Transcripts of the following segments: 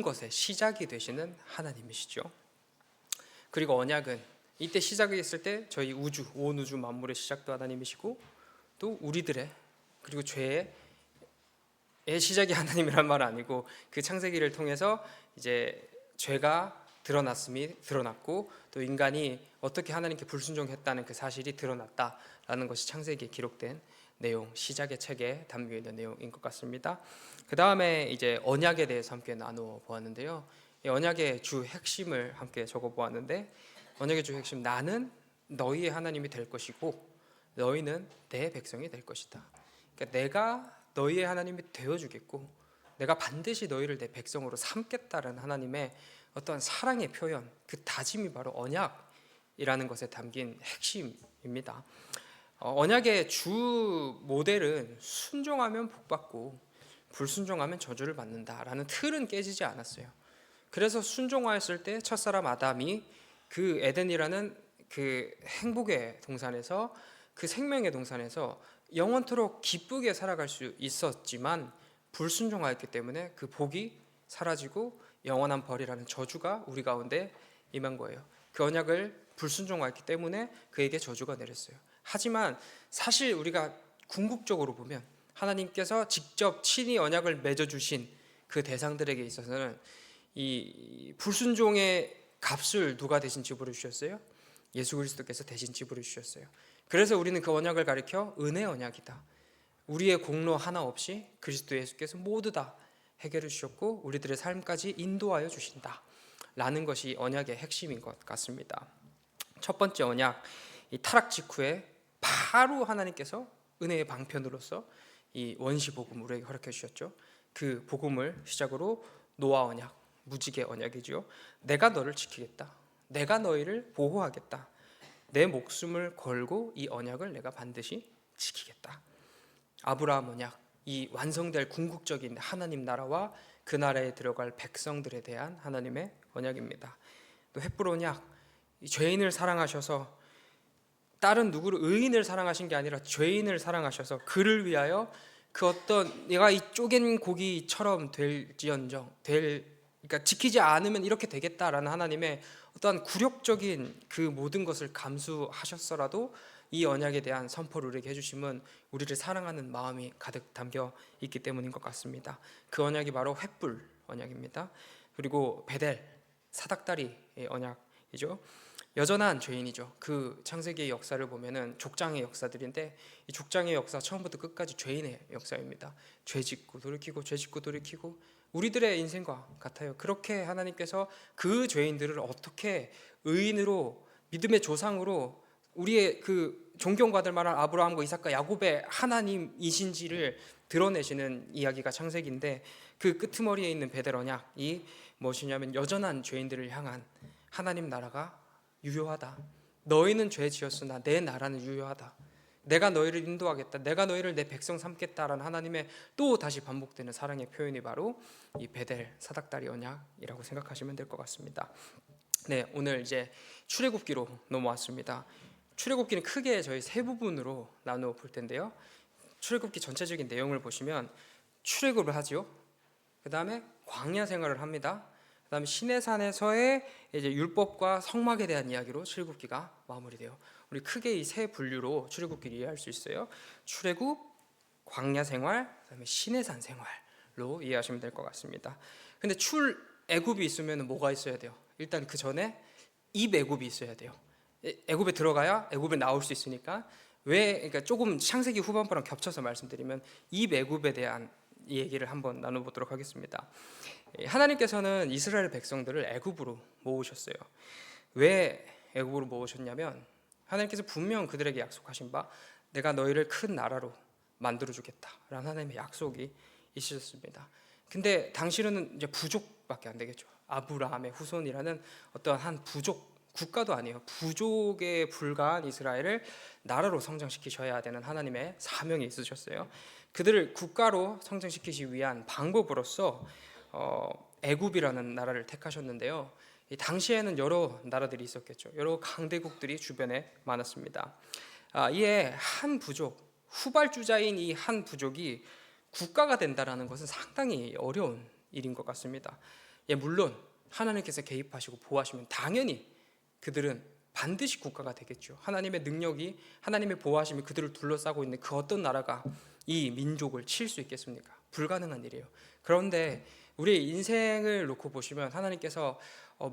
것의 시작이 되시는 하나님이시죠. 그리고 언약은 이때 시작이 됐을 때 저희 우주, 온 우주 만물의 시작도 하나님이시고 또 우리들의 그리고 죄의 시작이 하나님이란 말은 아니고 그 창세기를 통해서 이제 죄가 드러났고 또 인간이 어떻게 하나님께 불순종했다는 그 사실이 드러났다라는 것이 창세기에 기록된 내용, 시작의 책에 담겨 있는 내용인 것 같습니다. 그 다음에 이제 언약에 대해서 함께 나누어 보았는데요. 이 언약의 주 핵심을 함께 적어 보았는데, 언약의 주 핵심, 나는 너희의 하나님이 될 것이고 너희는 내 백성이 될 것이다. 그러니까 내가 너희의 하나님이 되어주겠고 내가 반드시 너희를 내 백성으로 삼겠다는 하나님의 어떤 사랑의 표현, 그 다짐이 바로 언약이라는 것에 담긴 핵심입니다. 언약의 주 모델은 순종하면 복받고 불순종하면 저주를 받는다라는 틀은 깨지지 않았어요. 그래서 순종하였을 때 첫사람 아담이 그 에덴이라는 그 행복의 동산에서, 그 생명의 동산에서 영원토록 기쁘게 살아갈 수 있었지만 불순종하였기 때문에 그 복이 사라지고 영원한 벌이라는 저주가 우리 가운데 임한 거예요. 그 언약을 불순종하였기 때문에 그에게 저주가 내렸어요. 하지만 사실 우리가 궁극적으로 보면 하나님께서 직접 친히 언약을 맺어주신 그 대상들에게 있어서는 이 불순종의 값을 누가 대신 지불해 주셨어요? 예수 그리스도께서 대신 지불해 주셨어요. 그래서 우리는 그 언약을 가리켜 은혜 언약이다. 우리의 공로 하나 없이 그리스도 예수께서 모두 다 해결해 주셨고 우리들의 삶까지 인도하여 주신다 라는 것이 언약의 핵심인 것 같습니다. 첫 번째 언약, 이 타락 직후에 바로 하나님께서 은혜의 방편으로서 이 원시 복음을 우리에게 허락해 주셨죠. 그 복음을 시작으로 노아 언약, 무지개 언약이죠. 내가 너를 지키겠다, 내가 너희를 보호하겠다, 내 목숨을 걸고 이 언약을 내가 반드시 지키겠다. 아브라함 언약, 이 완성될 궁극적인 하나님 나라와 그 나라에 들어갈 백성들에 대한 하나님의 언약입니다. 또 횃불 언약, 이 죄인을 사랑하셔서 다른 누구를 의인을 사랑하신 게 아니라 죄인을 사랑하셔서 그를 위하여 그 어떤 내가 이 쪼갠 고기처럼 될지언정 그러니까 지키지 않으면 이렇게 되겠다라는 하나님의 어떠한 굴욕적인 그 모든 것을 감수하셨어라도 이 언약에 대한 선포를 우리에게 해주심은 우리를 사랑하는 마음이 가득 담겨 있기 때문인 것 같습니다. 그 언약이 바로 횃불 언약입니다. 그리고 베델, 사닥다리의 언약이죠. 여전한 죄인이죠. 그 창세기의 역사를 보면은 족장의 역사들인데 이 족장의 역사 처음부터 끝까지 죄인의 역사입니다. 죄 짓고 돌이키고 죄 짓고 돌이키고 우리들의 인생과 같아요. 그렇게 하나님께서 그 죄인들을 어떻게 의인으로 믿음의 조상으로 우리의 그 존경받을 만한 아브라함과 이삭과 야곱의 하나님이신지를 드러내시는 이야기가 창세기인데 그 끄트머리에 있는 베델 언약이 무엇이냐면 여전한 죄인들을 향한 하나님 나라가 유효하다. 너희는 죄 지었으나 내 나라는 유효하다. 내가 너희를 인도하겠다. 내가 너희를 내 백성 삼겠다라는 하나님의 또 다시 반복되는 사랑의 표현이 바로 이 베델 사닥다리 언약이라고 생각하시면 될 것 같습니다. 네, 오늘 이제 출애굽기로 넘어왔습니다. 출애굽기는 크게 저희 세 부분으로 나누어 볼 텐데요. 출애굽기 전체적인 내용을 보시면 출애굽을 하죠. 그 다음에 광야 생활을 합니다. 그 다음에 시내산에서의 이제 율법과 성막에 대한 이야기로 출애굽기가 마무리돼요. 우리 크게 이 세 분류로 출애굽기를 이해할 수 있어요. 출애굽, 광야 생활, 그다음에 시내산 생활로 이해하시면 될 것 같습니다. 근데 출애굽이 있으면 뭐가 있어야 돼요? 일단 그 전에 입애굽이 있어야 돼요. 애굽에 들어가야 애굽에 나올 수 있으니까 그러니까 조금 창세기 후반부랑 겹쳐서 말씀드리면 입애굽에 대한 얘기를 한번 나눠보도록 하겠습니다. 하나님께서는 이스라엘 백성들을 애굽으로 모으셨어요. 왜 애굽으로 모으셨냐면 하나님께서 분명 그들에게 약속하신 바 내가 너희를 큰 나라로 만들어주겠다라는 하나님의 약속이 있으셨습니다. 근데 당시로는 이제 부족밖에 안 되겠죠. 아브라함의 후손이라는 어떤 한 부족, 국가도 아니에요. 부족에 불과한 이스라엘을 나라로 성장시키셔야 되는 하나님의 사명이 있으셨어요. 그들을 국가로 성장시키기 위한 방법으로서 애굽이라는 나라를 택하셨는데요. 이 당시에는 여러 나라들이 있었겠죠. 여러 강대국들이 주변에 많았습니다. 이에 한 부족, 후발주자인 이 한 부족이 국가가 된다라는 것은 상당히 어려운 일인 것 같습니다. 물론 하나님께서 개입하시고 보호하시면 당연히 그들은 반드시 국가가 되겠죠. 하나님의 능력이, 하나님의 보호하심이 그들을 둘러싸고 있는 그 어떤 나라가 이 민족을 칠 수 있겠습니까? 불가능한 일이에요. 그런데 우리의 인생을 놓고 보시면 하나님께서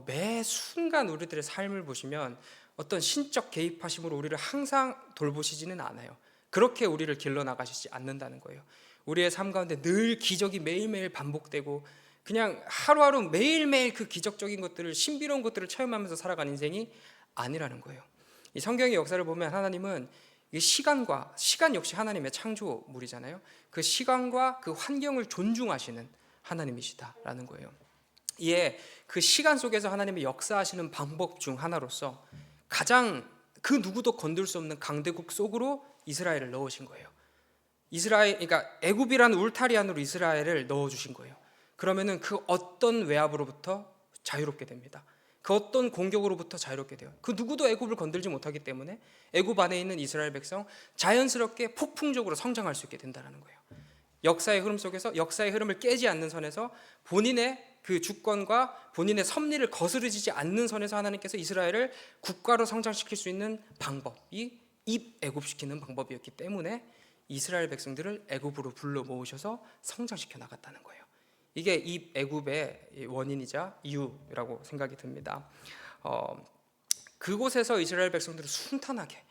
매 순간 우리들의 삶을 보시면 어떤 신적 개입하심으로 우리를 항상 돌보시지는 않아요. 그렇게 우리를 길러나가시지 않는다는 거예요. 우리의 삶 가운데 늘 기적이 매일매일 반복되고 그냥 하루하루 매일매일 그 기적적인 것들을, 신비로운 것들을 체험하면서 살아가는 인생이 아니라는 거예요. 이 성경의 역사를 보면 하나님은 이 시간 역시 하나님의 창조물이잖아요. 그 시간과 그 환경을 존중하시는 하나님이시다라는 거예요. 이에 그 시간 속에서 하나님의 역사하시는 방법 중 하나로서 가장 그 누구도 건들 수 없는 강대국 속으로 이스라엘을 넣으신 거예요. 그러니까 애굽이라는 울타리 안으로 이스라엘을 넣어주신 거예요. 그러면은 그 어떤 외압으로부터 자유롭게 됩니다. 그 어떤 공격으로부터 자유롭게 돼요. 그 누구도 애굽을 건들지 못하기 때문에 애굽 안에 있는 이스라엘 백성 자연스럽게 폭풍적으로 성장할 수 있게 된다는 거예요. 역사의 흐름 속에서 역사의 흐름을 깨지 않는 선에서 본인의 그 주권과 본인의 섭리를 거스르지 않는 선에서 하나님께서 이스라엘을 국가로 성장시킬 수 있는 방법이 입애굽시키는 방법이었기 때문에 이스라엘 백성들을 애굽으로 불러 모으셔서 성장시켜 나갔다는 거예요. 이게 입애굽의 원인이자 이유라고 생각이 듭니다. 그곳에서 이스라엘 백성들은 순탄하게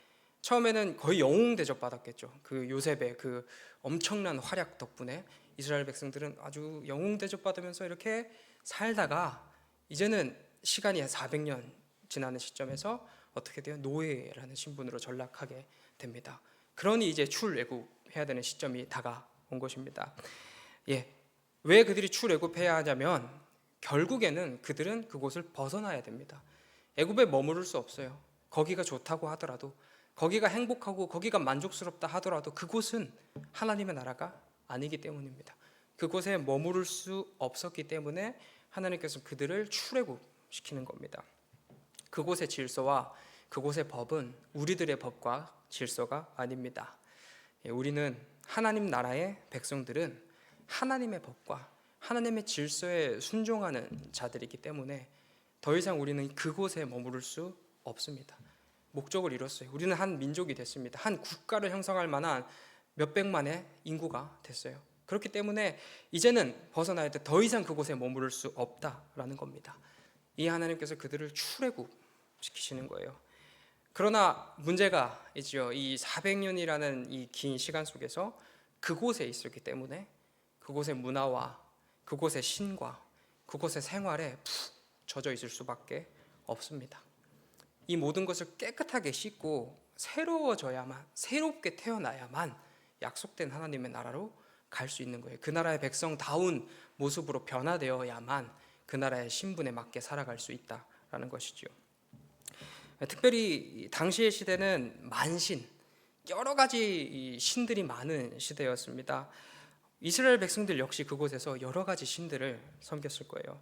처음에는 거의 영웅 대접 받았겠죠. 그 요셉의 그 엄청난 활약 덕분에 이스라엘 백성들은 아주 영웅 대접 받으면서 이렇게 살다가 이제는 시간이 한 400년 지나는 시점에서 어떻게 돼요? 노예라는 신분으로 전락하게 됩니다. 그러니 이제 출애굽해야 되는 시점이 다가온 것입니다. 왜 그들이 출애굽해야 하냐면 결국에는 그들은 그곳을 벗어나야 됩니다. 애굽에 머무를 수 없어요. 거기가 좋다고 하더라도, 거기가 행복하고 거기가 만족스럽다 하더라도 그곳은 하나님의 나라가 아니기 때문입니다. 그곳에 머무를 수 없었기 때문에 하나님께서 그들을 출애굽시키는 겁니다. 그곳의 질서와 그곳의 법은 우리들의 법과 질서가 아닙니다. 우리는 하나님 나라의 백성들은 하나님의 법과 하나님의 질서에 순종하는 자들이기 때문에 더 이상 우리는 그곳에 머무를 수 없습니다. 목적을 이뤘어요. 우리는 한 민족이 됐습니다. 한 국가를 형성할 만한 몇백만의 인구가 됐어요. 그렇기 때문에 이제는 벗어나야 돼. 더 이상 그곳에 머무를 수 없다라는 겁니다. 이 하나님께서 그들을 출애굽시키시는 거예요. 그러나 문제가 있죠. 이 400년이라는 이 긴 시간 속에서 그곳에 있었기 때문에 그곳의 문화와 그곳의 신과 그곳의 생활에 푹 젖어 있을 수밖에 없습니다. 이 모든 것을 깨끗하게 씻고 새로워져야만, 새롭게 태어나야만 약속된 하나님의 나라로 갈 수 있는 거예요. 그 나라의 백성다운 모습으로 변화되어야만 그 나라의 신분에 맞게 살아갈 수 있다라는 것이죠. 특별히 당시의 시대는 만신, 여러 가지 신들이 많은 시대였습니다. 이스라엘 백성들 역시 그곳에서 여러 가지 신들을 섬겼을 거예요.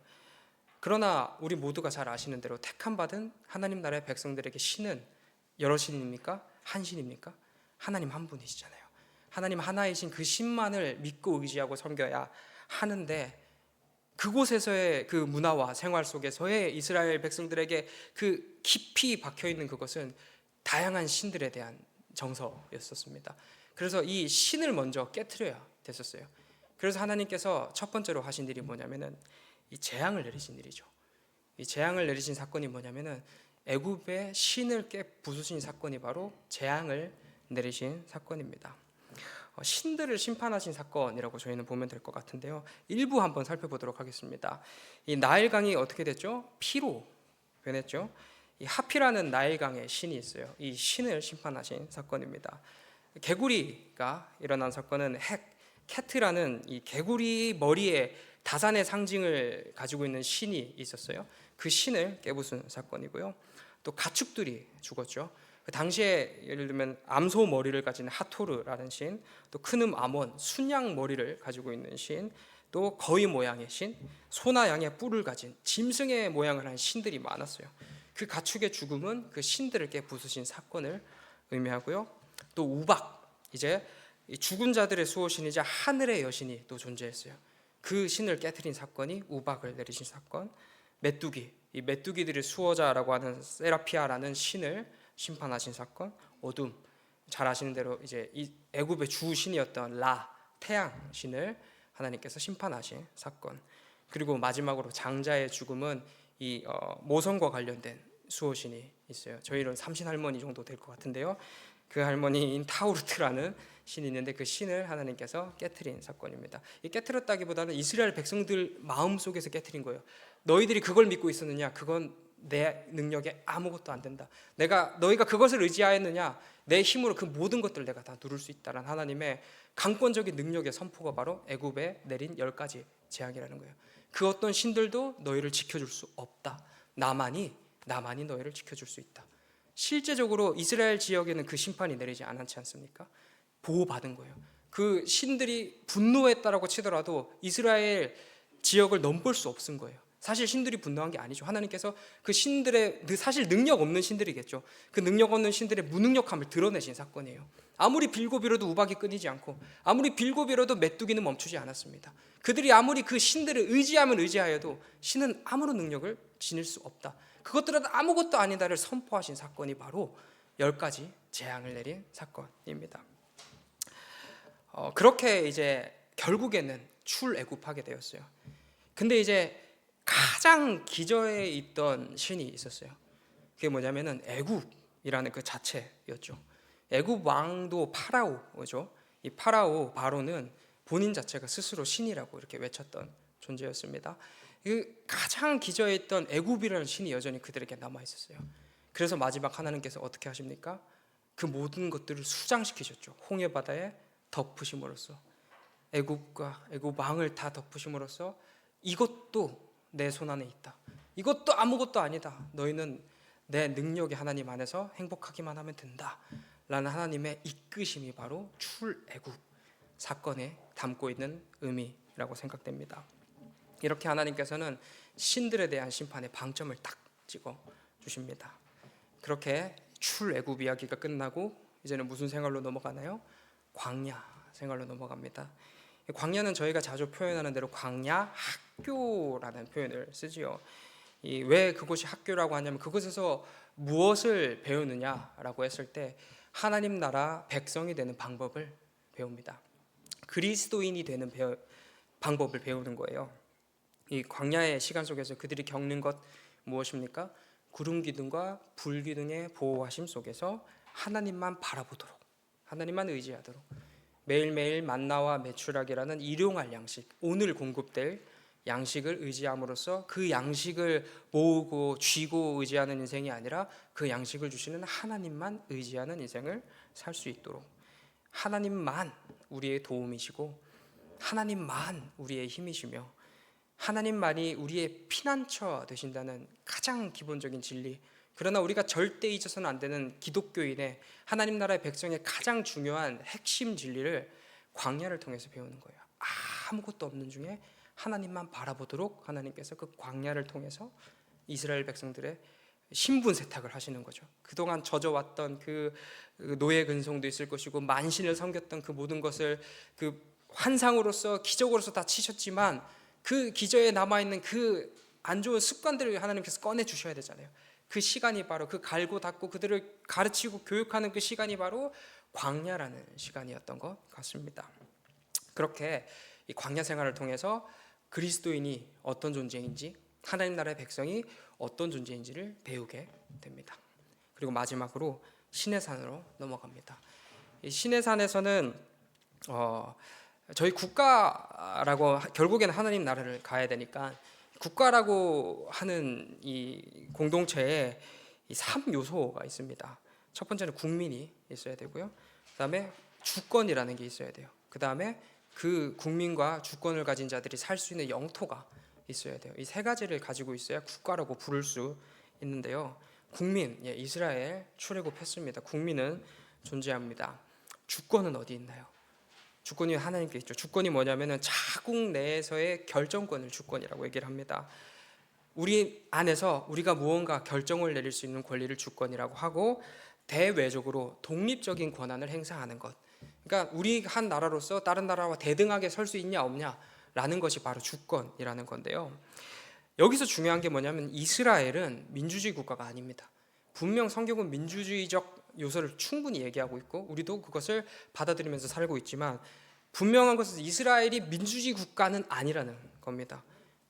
그러나 우리 모두가 잘 아시는 대로 택함받은 하나님 나라의 백성들에게 신은 여러 신입니까? 한 신입니까? 하나님 한 분이시잖아요. 하나님 하나이신 그 신만을 믿고 의지하고 섬겨야 하는데 그곳에서의 그 문화와 생활 속에서의 이스라엘 백성들에게 그 깊이 박혀있는 그것은 다양한 신들에 대한 정서였었습니다. 그래서 이 신을 먼저 깨트려야 됐었어요. 그래서 하나님께서 첫 번째로 하신 일이 뭐냐면은 이 재앙을 내리신 일이죠. 이 재앙을 내리신 사건이 뭐냐면은 애굽의 신을 부수신 사건이 바로 재앙을 내리신 사건입니다. 신들을 심판하신 사건이라고 저희는 보면 될 것 같은데요. 일부 한번 살펴보도록 하겠습니다. 이 나일강이 어떻게 됐죠? 피로 변했죠. 이 하피라는 나일강의 신이 있어요. 이 신을 심판하신 사건입니다. 개구리가 일어난 사건은 캐트라는 이 개구리 머리에 다산의 상징을 가지고 있는 신이 있었어요. 그 신을 깨부순 사건이고요. 또 가축들이 죽었죠. 그 당시에 예를 들면 암소 머리를 가진 하토르라는 신, 또 크늠 아몬 순양 머리를 가지고 있는 신, 또 거위 모양의 신, 소나 양의 뿔을 가진 짐승의 모양을 한 신들이 많았어요. 그 가축의 죽음은 그 신들을 깨부수신 사건을 의미하고요. 또 우박, 이제 죽은 자들의 수호신이자 하늘의 여신이 또 존재했어요. 그 신을 깨트린 사건이 우박을 내리신 사건, 메뚜기, 이 메뚜기들의 수호자라고 하는 세라피아라는 신을 심판하신 사건, 어둠, 잘 아시는 대로 이제 이 애굽의 주 신이었던 라, 태양 신을 하나님께서 심판하신 사건, 그리고 마지막으로 장자의 죽음은 이 모성과 관련된 수호신이 있어요. 저희는 삼신 할머니 정도 될 것 같은데요. 그 할머니인 타우르트라는 신이 있는데 그 신을 하나님께서 깨트린 사건입니다. 이 깨트렸다기보다는 이스라엘 백성들 마음속에서 깨트린 거예요. 너희들이 그걸 믿고 있었느냐? 그건 내 능력에 아무것도 안 된다. 너희가 그것을 의지하였느냐? 내 힘으로 그 모든 것들을 내가 다 누를 수 있다는 하나님의 강권적인 능력의 선포가 바로 애굽에 내린 10가지 재앙이라는 거예요. 그 어떤 신들도 너희를 지켜줄 수 없다. 나만이 너희를 지켜줄 수 있다. 실제적으로 이스라엘 지역에는 그 심판이 내리지 않았지 않습니까? 보호받은 거예요. 그 신들이 분노했다라고 치더라도 이스라엘 지역을 넘볼 수 없은 거예요. 사실 신들이 분노한 게 아니죠. 하나님께서 그 신들의 사실 능력 없는 신들이겠죠. 그 능력 없는 신들의 무능력함을 드러내신 사건이에요. 아무리 빌고 빌어도 우박이 끊이지 않고 아무리 빌고 빌어도 메뚜기는 멈추지 않았습니다. 그들이 아무리 그 신들을 의지하면 의지하여도 신은 아무런 능력을 지닐 수 없다. 그것들은 아무것도 아니다를 선포하신 사건이 바로 10가지 재앙을 내린 사건입니다. 그렇게 이제 결국에는 출애굽하게 되었어요. 근데 이제 가장 기저에 있던 신이 있었어요. 그게 뭐냐면은 애굽이라는 그 자체였죠. 애굽 왕도 파라오죠. 이 바로는 본인 자체가 스스로 신이라고 이렇게 외쳤던 존재였습니다. 그 가장 기저에 있던 애굽이라는 신이 여전히 그들에게 남아 있었어요. 그래서 마지막 하나님께서 어떻게 하십니까? 그 모든 것들을 수장시키셨죠. 홍해 바다에 덮으심으로써 애굽과 애굽 왕을 다 덮으심으로써 이것도 내 손 안에 있다. 이것도 아무것도 아니다. 너희는 내 능력의 하나님 안에서 행복하기만 하면 된다. 라는 하나님의 이끄심이 바로 출애굽 사건에 담고 있는 의미라고 생각됩니다. 이렇게 하나님께서는 신들에 대한 심판의 방점을 딱 찍어 주십니다. 그렇게 출애굽 이야기가 끝나고 이제는 무슨 생활로 넘어가나요? 광야 생활로 넘어갑니다. 광야는 저희가 자주 표현하는 대로 광야 학교라는 표현을 쓰지요. 왜 그곳이 학교라고 하냐면 그곳에서 무엇을 배우느냐라고 했을 때 하나님 나라 백성이 되는 방법을 배웁니다. 그리스도인이 되는 방법을 배우는 거예요. 이 광야의 시간 속에서 그들이 겪는 것 무엇입니까? 구름 기둥과 불 기둥의 보호하심 속에서 하나님만 바라보도록, 하나님만 의지하도록, 매일매일 만나와 메추라기라는 일용할 양식, 오늘 공급될 양식을 의지함으로써 그 양식을 모으고 쥐고 의지하는 인생이 아니라 그 양식을 주시는 하나님만 의지하는 인생을 살 수 있도록, 하나님만 우리의 도움이시고 하나님만 우리의 힘이시며 하나님만이 우리의 피난처 되신다는 가장 기본적인 진리, 그러나 우리가 절대 잊어서는 안 되는 기독교인의 하나님 나라의 백성의 가장 중요한 핵심 진리를 광야를 통해서 배우는 거예요. 아무것도 없는 중에 하나님만 바라보도록 하나님께서 그 광야를 통해서 이스라엘 백성들의 신분 세탁을 하시는 거죠. 그동안 젖어왔던 그 노예 근성도 있을 것이고 만신을 섬겼던 그 모든 것을 그 환상으로서 기적으로서 다 치셨지만 그 기저에 남아있는 그 안 좋은 습관들을 하나님께서 꺼내 주셔야 되잖아요. 그 시간이 바로 그 갈고 닦고 그들을 가르치고 교육하는 그 시간이 바로 광야라는 시간이었던 것 같습니다. 그렇게 이 광야 생활을 통해서 그리스도인이 어떤 존재인지, 하나님 나라의 백성이 어떤 존재인지를 배우게 됩니다. 그리고 마지막으로 시내산으로 넘어갑니다. 이 시내산에서는 저희 국가라고 결국에는 하나님 나라를 가야 되니까 국가라고 하는 이 공동체에 이 3요소가 있습니다. 첫 번째는 국민이 있어야 되고요. 그다음에 주권이라는 게 있어야 돼요. 그다음에 그 국민과 주권을 가진 자들이 살 수 있는 영토가 있어야 돼요. 이 세 가지를 가지고 있어야 국가라고 부를 수 있는데요. 국민, 이스라엘 출애굽했습니다. 국민은 존재합니다. 주권은 어디 있나요? 주권이 하나님께 있죠. 주권이 뭐냐면은 자국 내에서의 결정권을 주권이라고 얘기를 합니다. 우리 안에서 우리가 무언가 결정을 내릴 수 있는 권리를 주권이라고 하고, 대외적으로 독립적인 권한을 행사하는 것. 그러니까 우리 한 나라로서 다른 나라와 대등하게 설 수 있냐 없냐, 라는 것이 바로 주권이라는 건데요. 여기서 중요한 게 뭐냐면 이스라엘은 민주주의 국가가 아닙니다. 분명 성경은 민주주의적 요소를 충분히 얘기하고 있고 우리도 그것을 받아들이면서 살고 있지만 분명한 것은 이스라엘이 민주주의 국가는 아니라는 겁니다.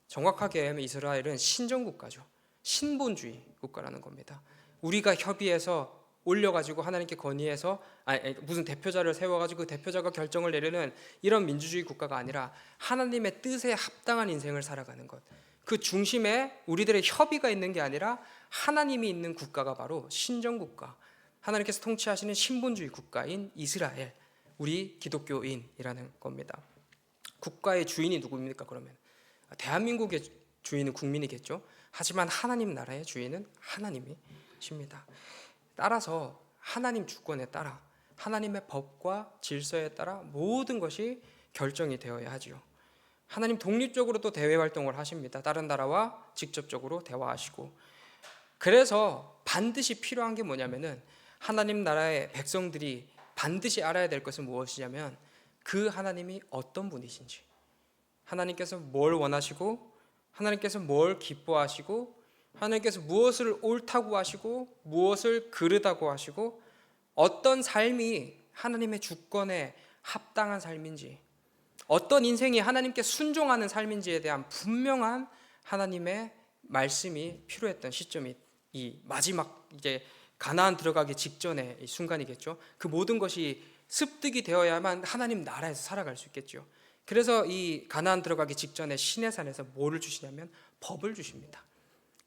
정확하게 하면 이스라엘은 신정국가죠. 신본주의 국가라는 겁니다. 우리가 협의해서 올려가지고 하나님께 건의해서 무슨 대표자를 세워가지고 그 대표자가 결정을 내리는 이런 민주주의 국가가 아니라 하나님의 뜻에 합당한 인생을 살아가는 것, 그 중심에 우리들의 협의가 있는 게 아니라 하나님이 있는 국가가 바로 신정국가, 하나님께서 통치하시는 신본주의 국가인 이스라엘, 우리 기독교인이라는 겁니다. 국가의 주인이 누구입니까? 그러면 대한민국의 주인은 국민이겠죠. 하지만 하나님 나라의 주인은 하나님이십니다. 따라서 하나님 주권에 따라 하나님의 법과 질서에 따라 모든 것이 결정이 되어야 하죠. 하나님 독립적으로 또 대외 활동을 하십니다. 다른 나라와 직접적으로 대화하시고. 그래서 반드시 필요한 게 뭐냐면은 하나님 나라의 백성들이 반드시 알아야 될 것은 무엇이냐면 그 하나님이 어떤 분이신지, 하나님께서 뭘 원하시고, 하나님께서 뭘 기뻐하시고, 하나님께서 무엇을 옳다고 하시고 무엇을 그르다고 하시고 어떤 삶이 하나님의 주권에 합당한 삶인지, 어떤 인생이 하나님께 순종하는 삶인지에 대한 분명한 하나님의 말씀이 필요했던 시점이 이 마지막 이제 가나안 들어가기 직전의 이 순간이겠죠. 그 모든 것이 습득이 되어야만 하나님 나라에서 살아갈 수 있겠죠. 그래서 이 가나안 들어가기 직전에 시내산에서 뭐를 주시냐면 법을 주십니다.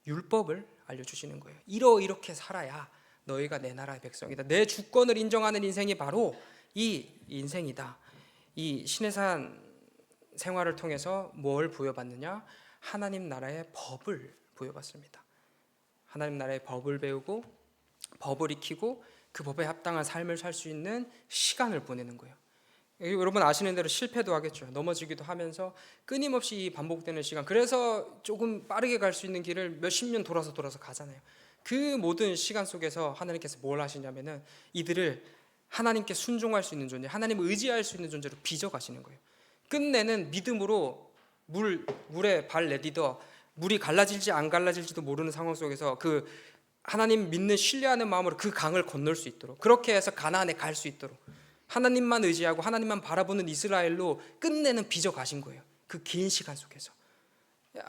율법을 알려주시는 거예요. 이렇게 살아야 너희가 내 나라의 백성이다. 내 주권을 인정하는 인생이 바로 이 인생이다. 이 시내산 생활을 통해서 뭘 부여받느냐? 하나님 나라의 법을 부여받습니다. 하나님 나라의 법을 배우고 법을 익히고 그 법에 합당한 삶을 살 수 있는 시간을 보내는 거예요. 여러분 아시는 대로 실패도 하겠죠. 넘어지기도 하면서 끊임없이 반복되는 시간. 그래서 조금 빠르게 갈 수 있는 길을 몇십 년 돌아서 가잖아요. 그 모든 시간 속에서 하나님께서 뭘 하시냐면은 이들을 하나님께 순종할 수 있는 존재, 하나님을 의지할 수 있는 존재로 빚어 가시는 거예요. 끝내는 믿음으로 물에 발 내디뎌 물이 갈라질지 안 갈라질지도 모르는 상황 속에서 그 하나님 믿는 신뢰하는 마음으로 그 강을 건널 수 있도록, 그렇게 해서 가나안에 갈 수 있도록 하나님만 의지하고 하나님만 바라보는 이스라엘로 끝내는 빚어 가신 거예요. 그 긴 시간 속에서.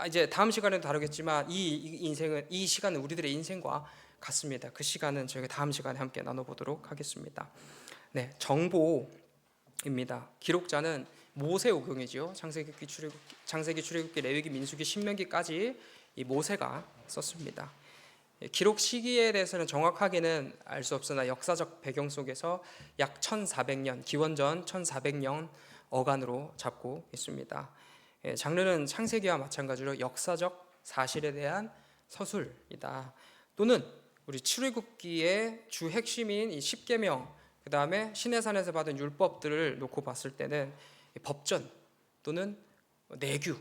이제 다음 시간에도 다루겠지만 이 시간은 우리들의 인생과 같습니다. 그 시간은 저희가 다음 시간에 함께 나눠보도록 하겠습니다. 네, 정보입니다. 기록자는 모세오경이죠. 창세기, 출애굽기, 레위기, 민수기, 신명기까지 이 모세가 썼습니다. 기록 시기에 대해서는 정확하게는 알 수 없으나 역사적 배경 속에서 약 1400년, 기원전 1400년 어간으로 잡고 있습니다. 장르는 창세기와 마찬가지로 역사적 사실에 대한 서술이다. 또는 우리 출애굽기의 주 핵심인 이 십계명, 그 다음에 시내산에서 받은 율법들을 놓고 봤을 때는 법전 또는 내규,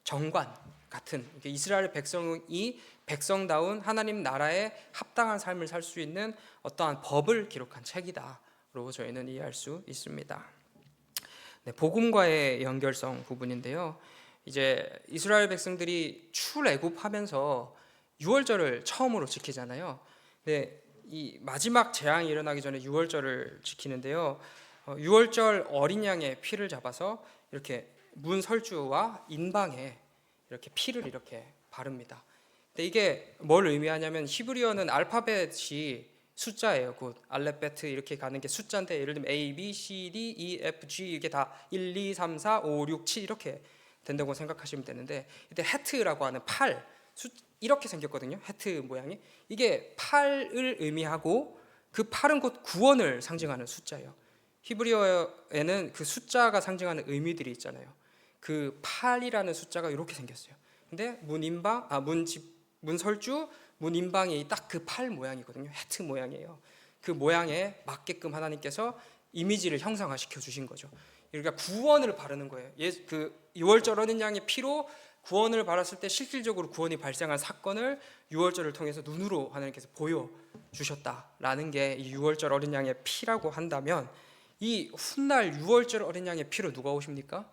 정관 같은 이스라엘 백성이 백성다운 하나님 나라에 합당한 삶을 살 수 있는 어떠한 법을 기록한 책이다로 저희는 이해할 수 있습니다. 네, 복음과의 연결성 부분인데요. 이제 이스라엘 백성들이 출애굽하면서 유월절을 처음으로 지키잖아요. 네, 이 마지막 재앙이 일어나기 전에 유월절을 지키는데요. 유월절 어린 양의 피를 잡아서 이렇게 문 설주와 인방에 이렇게 피를 이렇게 바릅니다. 근데 이게 뭘 의미하냐면 히브리어는 알파벳이 숫자예요. 곧 알렙베트 이렇게 가는 게 숫자인데 예를 들면 A, B, C, D, E, F, G 이게 다 1, 2, 3, 4, 5, 6, 7 이렇게 된다고 생각하시면 되는데 이때 헤트라고 하는 팔 이렇게 생겼거든요. 헤트 모양이 이게 팔을 의미하고 그 팔은 곧 구원을 상징하는 숫자예요. 히브리어에는 그 숫자가 상징하는 의미들이 있잖아요. 그 팔이라는 숫자가 이렇게 생겼어요. 근데 문설주, 문인방이 딱 그 팔 모양이거든요. 헤트 모양이에요. 그 모양에 맞게끔 하나님께서 이미지를 형상화시켜 주신 거죠. 그러니까 구원을 바르는 거예요. 그 유월절 어린 양의 피로 구원을 받았을 때 실질적으로 구원이 발생한 사건을 유월절을 통해서 눈으로 하나님께서 보여주셨다라는 게 이 유월절 어린 양의 피라고 한다면 이 훗날 유월절 어린 양의 피로 누가 오십니까?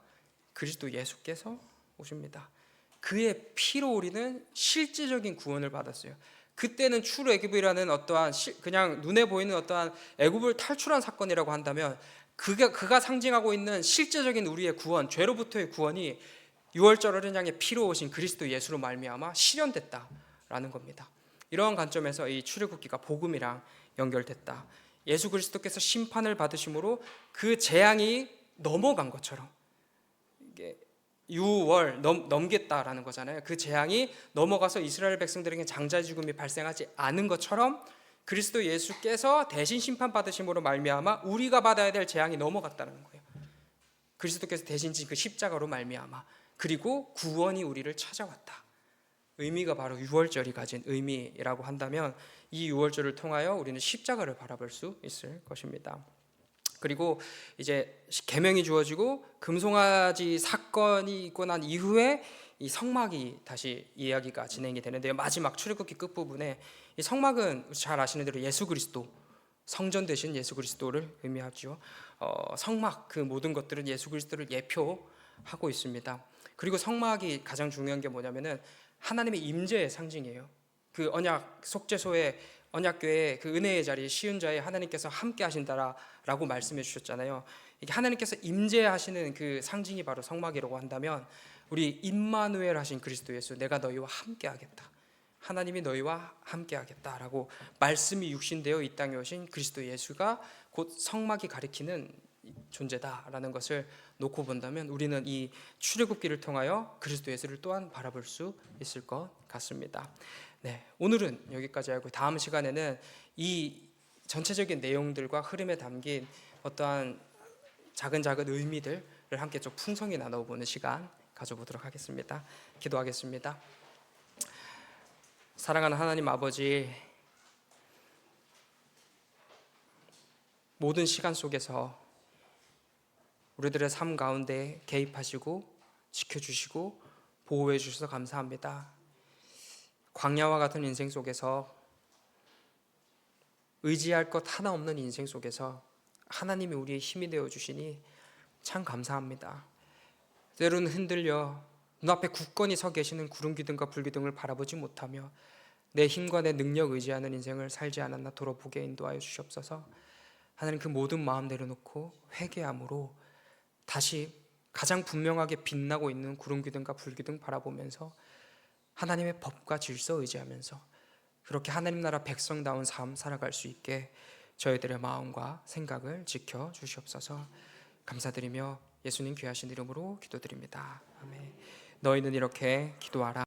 그리스도 예수께서 오십니다. 그의 피로 우리는 실질적인 구원을 받았어요. 그때는 출애굽이라는 어떠한 그냥 눈에 보이는 어떠한 애굽을 탈출한 사건이라고 한다면 그가 상징하고 있는 실제적인 우리의 구원, 죄로부터의 구원이 유월절 어린 양의 피로 오신 그리스도 예수로 말미암아 실현됐다라는 겁니다. 이러한 관점에서 이 출애굽기가 복음이랑 연결됐다. 예수 그리스도께서 심판을 받으심으로 그 재앙이 넘어간 것처럼, 이게 유월 넘겠다라는 거잖아요. 그 재앙이 넘어가서 이스라엘 백성들에게 장자 죽음이 발생하지 않은 것처럼 그리스도 예수께서 대신 심판 받으심으로 말미암아 우리가 받아야 될 재앙이 넘어갔다는 거예요. 그리스도께서 대신 진 그 십자가로 말미암아, 그리고 구원이 우리를 찾아왔다. 의미가 바로 유월절이 가진 의미라고 한다면 이 유월절을 통하여 우리는 십자가를 바라볼 수 있을 것입니다. 그리고 이제 계명이 주어지고 금송아지 사건이 있고 난 이후에 이 성막이 다시 이야기가 진행이 되는데요. 마지막 출애굽기 끝부분에 이 성막은 잘 아시는 대로 예수 그리스도, 성전 되신 예수 그리스도를 의미하죠. 성막, 그 모든 것들은 예수 그리스도를 예표하고 있습니다. 그리고 성막이 가장 중요한 게 뭐냐면은 하나님의 임재의 상징이에요. 그 언약 속죄소의 언약궤의 그 은혜의 자리에 쉬운 자에 하나님께서 함께 하신다라고 말씀해 주셨잖아요. 이게 하나님께서 임재하시는 그 상징이 바로 성막이라고 한다면 우리 임마누엘 하신 그리스도 예수, 내가 너희와 함께 하겠다, 하나님이 너희와 함께 하겠다라고 말씀이 육신되어 이 땅에 오신 그리스도 예수가 곧 성막이 가리키는 존재다라는 것을 놓고 본다면 우리는 이 출애굽기를 통하여 그리스도 예수를 또한 바라볼 수 있을 것 같습니다. 네, 오늘은 여기까지 하고 다음 시간에는 이 전체적인 내용들과 흐름에 담긴 어떠한 작은 의미들을 함께 좀 풍성히 나눠보는 시간 가져보도록 하겠습니다. 기도하겠습니다. 사랑하는 하나님 아버지, 모든 시간 속에서 우리들의 삶 가운데 개입하시고 지켜주시고 보호해 주셔서 감사합니다. 광야와 같은 인생 속에서, 의지할 것 하나 없는 인생 속에서 하나님이 우리의 힘이 되어 주시니 참 감사합니다. 때로는 흔들려 눈앞에 굳건히 서 계시는 구름 기둥과 불 기둥을 바라보지 못하며 내 힘과 내 능력 의지하는 인생을 살지 않았나 돌아보게 인도하여 주시옵소서. 하나님, 그 모든 마음 내려놓고 회개함으로 다시 가장 분명하게 빛나고 있는 구름 기둥과 불 기둥 바라보면서 하나님의 법과 질서 의지하면서 그렇게 하나님 나라 백성다운 삶 살아갈 수 있게 저희들의 마음과 생각을 지켜 주시옵소서. 감사드리며 예수님 귀하신 이름으로 기도드립니다. 아멘. 너희는 이렇게 기도하라.